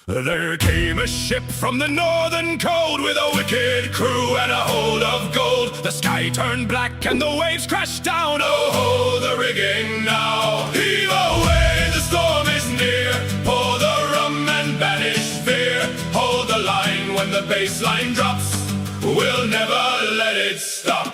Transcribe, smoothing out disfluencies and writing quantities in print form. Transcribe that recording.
There came a ship from the northern cold with a wicked crew and a hold of gold. The sky turned black and the waves crashed down. Oh ho, the rigging now. Heave away, the storm is near. Pour the rum and banish fear. Hold the line when the bass line drops. We'll never let it stop.